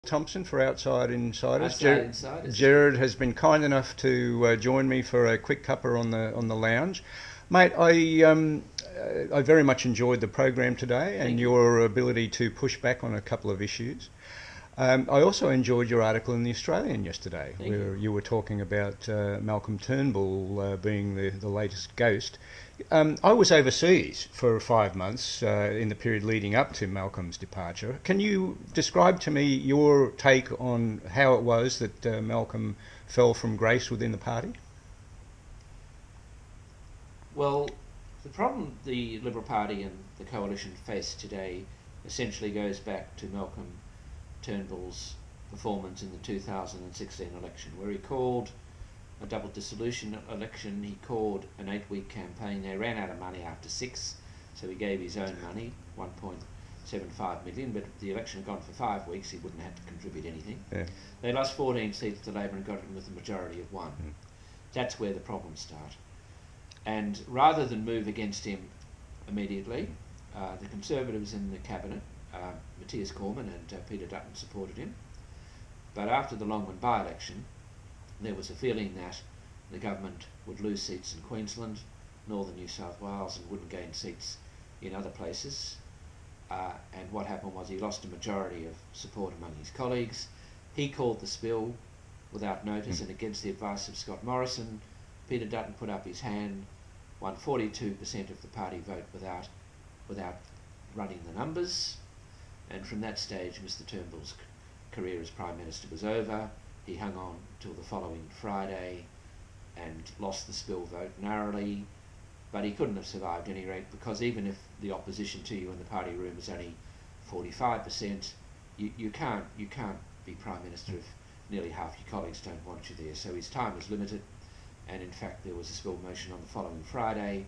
Thompson for Outside Insiders. Outside Insiders. Gerard has been kind enough to join me for a quick cuppa on the lounge. Mate, I very much enjoyed the program today and your ability to push back on a couple of issues. I also enjoyed your article in The Australian yesterday, where you were talking about Malcolm Turnbull being the latest ghost. I was overseas for 5 months in the period leading up to Malcolm's departure. Can you describe to me your take on how it was that Malcolm fell from grace within the party? Well, the problem the Liberal Party and the Coalition face today essentially goes back to Malcolm Turnbull's performance in the 2016 election, where he called a double dissolution election. He called an 8-week campaign. They ran out of money after 6, so he gave his own money, 1.75 million, but if the election had gone for 5 weeks, he wouldn't have to contribute anything. Yeah. They lost 14 seats to Labor and got in with a majority of 1. That's where the problems start. And rather than move against him immediately, the Conservatives in the Cabinet, Matthias Cormann and Peter Dutton, supported him. But after the Longman by-election, there was a feeling that the government would lose seats in Queensland, northern New South Wales, and wouldn't gain seats in other places. And what happened was he lost a majority of support among his colleagues. He called the spill without notice and against the advice of Scott Morrison. Peter Dutton put up his hand, won 42% of the party vote without running the numbers. And from that stage, Mr Turnbull's career as Prime Minister was over. He hung on till the following Friday and lost the spill vote narrowly, but he couldn't have survived at any rate, because even if the opposition to you in the party room is only 45%, you can't be Prime Minister if nearly half your colleagues don't want you there. So his time was limited, and in fact there was a spill motion on the following Friday,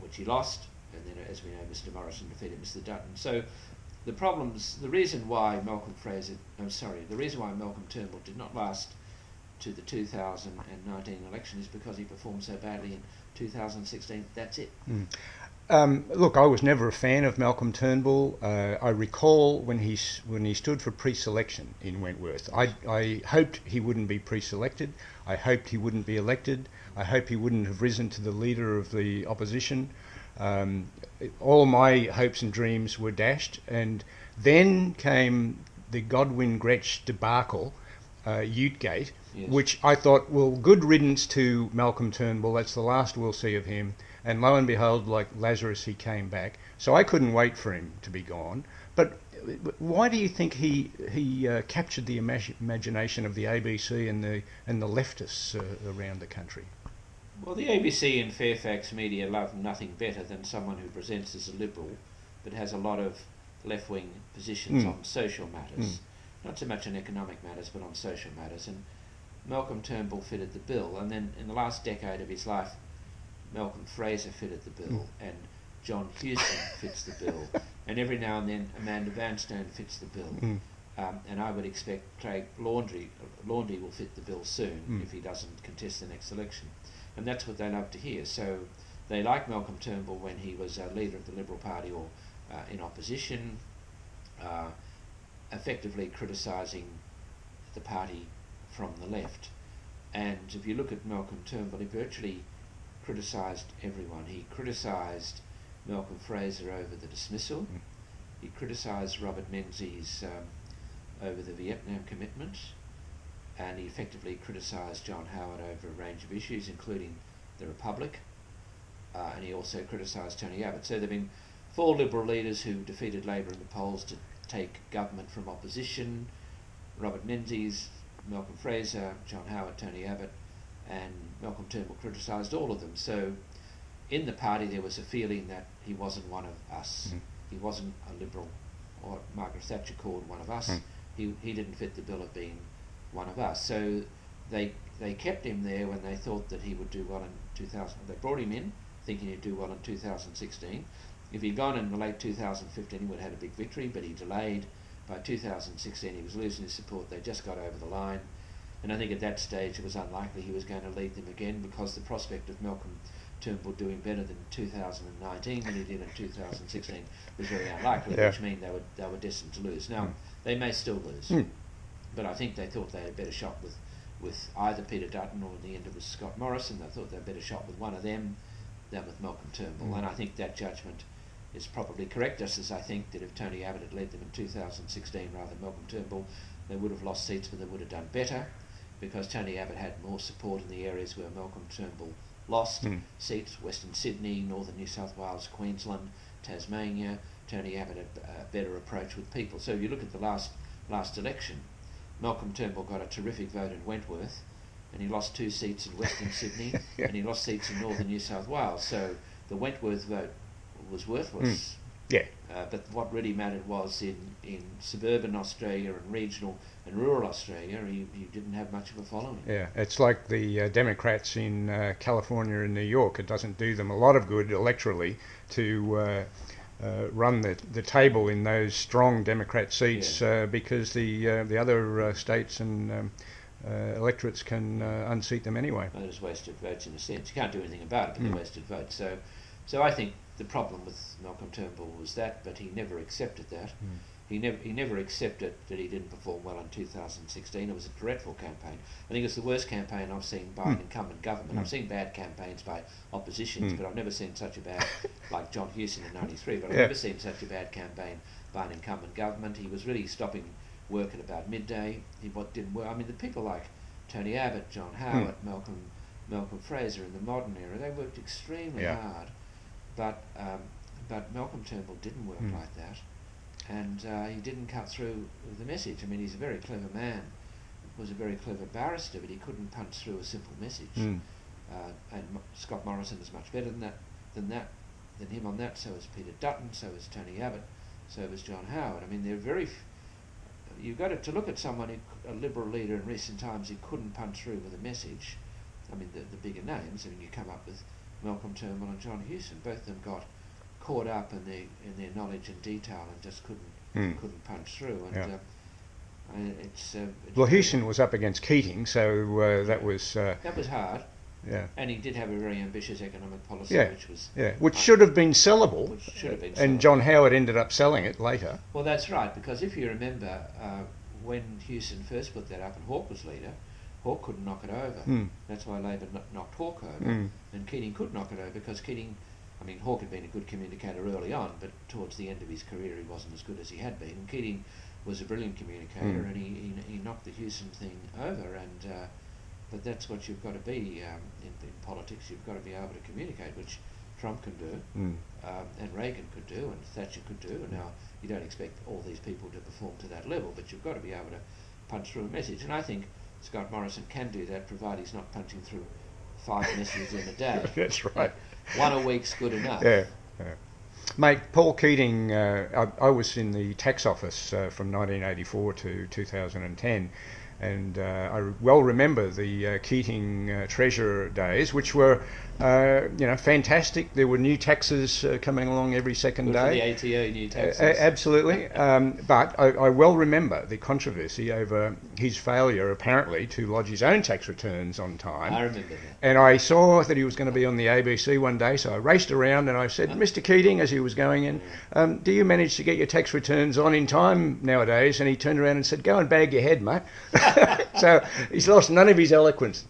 which he lost, and then, as we know, Mr Morrison defeated Mr Dutton. So the reason why Malcolm Turnbull did not last to the 2019 election is because he performed so badly in 2016. That's it. Look, I was never a fan of Malcolm Turnbull. I recall when he stood for pre-selection in Wentworth. I hoped he wouldn't be pre-selected. I hoped he wouldn't be elected. I hope he wouldn't have risen to the leader of the opposition. All my hopes and dreams were dashed, and then came the Godwin-Gretsch debacle, Utegate, Yes. which I thought, well, good riddance to Malcolm Turnbull. That's the last we'll see of him. And lo and behold, like Lazarus, he came back. So I couldn't wait for him to be gone. But why do you think he captured the imagination of the ABC and the leftists around the country? Well, the ABC and Fairfax media love nothing better than someone who presents as a liberal but has a lot of left-wing positions on social matters. Not so much on economic matters, but on social matters. And Malcolm Turnbull fitted the bill. And then in the last decade of his life, Malcolm Fraser fitted the bill, and John Hewson fits the bill. And every now and then Amanda Vanstone fits the bill. And I would expect Craig Laundrie will fit the bill soon if he doesn't contest the next election. And that's what they love to hear. So they like Malcolm Turnbull when he was a leader of the Liberal Party or in opposition, effectively criticising the party from the left. And if you look at Malcolm Turnbull, he virtually criticised everyone. He criticised Malcolm Fraser over the dismissal. He criticised Robert Menzies over the Vietnam commitment. And he effectively criticised John Howard over a range of issues, including the Republic, and he also criticised Tony Abbott. So there have been 4 Liberal leaders who defeated Labor in the polls to take government from opposition: Robert Menzies, Malcolm Fraser, John Howard, Tony Abbott, and Malcolm Turnbull criticised all of them. So in the party there was a feeling that he wasn't one of us. He wasn't a Liberal, or Margaret Thatcher called one of us. He didn't fit the bill of being one of us. So they kept him there when they thought that he would do well in 2000. They brought him in thinking he'd do well in 2016. If he'd gone in the late 2015, he would have had a big victory, but he delayed. By 2016 he was losing his support. They just got over the line, and I think at that stage it was unlikely he was going to lead them again, because the prospect of Malcolm Turnbull doing better than 2019 than he did in 2016 was very unlikely, Yeah. which means they were destined to lose. Now, they may still lose, but I think they thought they had a better shot with either Peter Dutton or in the end it was Scott Morrison. They thought they had a better shot with one of them than with Malcolm Turnbull, and I think that judgment is probably correct, just as I think that if Tony Abbott had led them in 2016 rather than Malcolm Turnbull, they would have lost seats, but they would have done better, because Tony Abbott had more support in the areas where Malcolm Turnbull lost seats: Western Sydney, Northern New South Wales, Queensland, Tasmania. Tony Abbott had a better approach with people. So if you look at the last election, Malcolm Turnbull got a terrific vote in Wentworth, and he lost 2 seats in Western Sydney, and he lost seats in Northern New South Wales. So the Wentworth vote was worthless. Yeah. But what really mattered was in suburban Australia and regional and rural Australia, he didn't have much of a following. Yeah, it's like the Democrats in California and New York. It doesn't do them a lot of good electorally to run the table in those strong Democrat seats, because the other states and electorates can unseat them anyway. Well, there's wasted votes in a sense. You can't do anything about it, but they're wasted votes. So I think the problem with Malcolm Turnbull was that, but he never accepted that. He never accepted that he didn't perform well in 2016. It was a dreadful campaign. I think it's the worst campaign I've seen by an incumbent government. I've seen bad campaigns by oppositions, but I've never seen such a bad, like John Hewson in '93, but I've never seen such a bad campaign by an incumbent government. He was really stopping work at about midday. What didn't work. I mean, the people like Tony Abbott, John Howard, Malcolm Fraser in the modern era, they worked extremely hard. But Malcolm Turnbull didn't work like that, and he didn't cut through the message. I mean, he's a very clever man, was a very clever barrister, but he couldn't punch through a simple message. And Scott Morrison is much better than him on that. So is Peter Dutton. So is Tony Abbott. So is John Howard. I mean, they're very. You've got to look at someone, a Liberal leader in recent times, who couldn't punch through with a message. I mean, the bigger names. I mean, you come up with Malcolm Turnbull and John Hewson. Both of them got caught up in their knowledge and detail and just couldn't punch through. And it's well, Hewson was up against Keating, so that was hard. Yeah. And he did have a very ambitious economic policy, which should have been sellable. And and John Howard ended up selling it later. Well, that's right, because if you remember, when Hewson first put that up and Hawke was leader, Hawke couldn't knock it over. That's why Labor knocked Hawke over. And Keating could knock it over because Keating, I mean, Hawke had been a good communicator early on, but towards the end of his career he wasn't as good as he had been. And Keating was a brilliant communicator, and he knocked the Hewson thing over. And but that's what you've got to be in politics. You've got to be able to communicate, which Trump can do, and Reagan could do, and Thatcher could do. And now you don't expect all these people to perform to that level, but you've got to be able to punch through a message. And I think Scott Morrison can do that, provided he's not punching through 5 messages in a day. That's right. One a week's good enough. Yeah. Mate, Paul Keating, I was in the tax office from 1984 to 2010, and I well remember the Keating Treasurer days, which were fantastic. There were new taxes coming along every second day. The ATO new taxes. Absolutely. But I well remember the controversy over his failure, apparently, to lodge his own tax returns on time. I remember that. And I saw that he was going to be on the ABC one day, so I raced around and I said, Mr. Keating, as he was going in, do you manage to get your tax returns on in time nowadays? And he turned around and said, go and bag your head, mate. So he's lost none of his eloquence.